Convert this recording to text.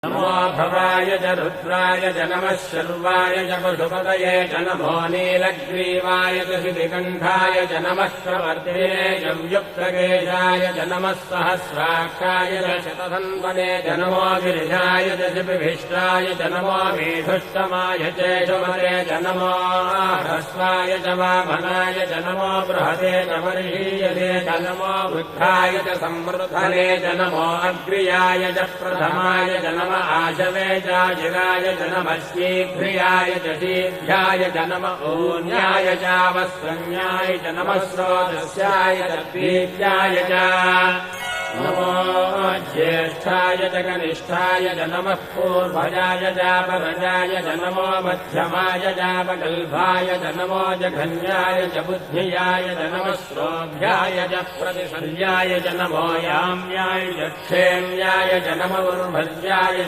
नमो भवाय च रुद्राय च नमः शर्वाय च पशुपतये च नमो नीलग्रीवाय च शितिकण्ठाय च नमः प्रवर्तिने च व्युक्तकेशाय च नमः सहस्राक्षाय च शतधन्वने च नमो गिरिजाय च शिपिभिष्टाय च नमो मेधुष्टमाय चेशमरे च नमो ह्रस्वाय च वामनाय च नमो बृहते च वर्षीयते च नमो वृद्धाय च संवृद्धने च नमो अग्र्याय च प्रथमाय च नमो आशवे चाजिराय च नमः शीघ्रियाय च शीघ्राय च नमः ऊन्याय चावस्रन्याय च नमः स्रोतस्याय च द्वीत्याय च नमो ज्येष्ठाय च कनिष्ठाय च नमः पूर्वजाय चापरजाय च नमो मध्यमाय चापगल्भाय च नमो जघन्याय च बुद्धियाय च नमः श्रोभ्याय च प्रतिशल्याय च नमो याम्याय च क्षेम्याय च नमो उर्भज्याय च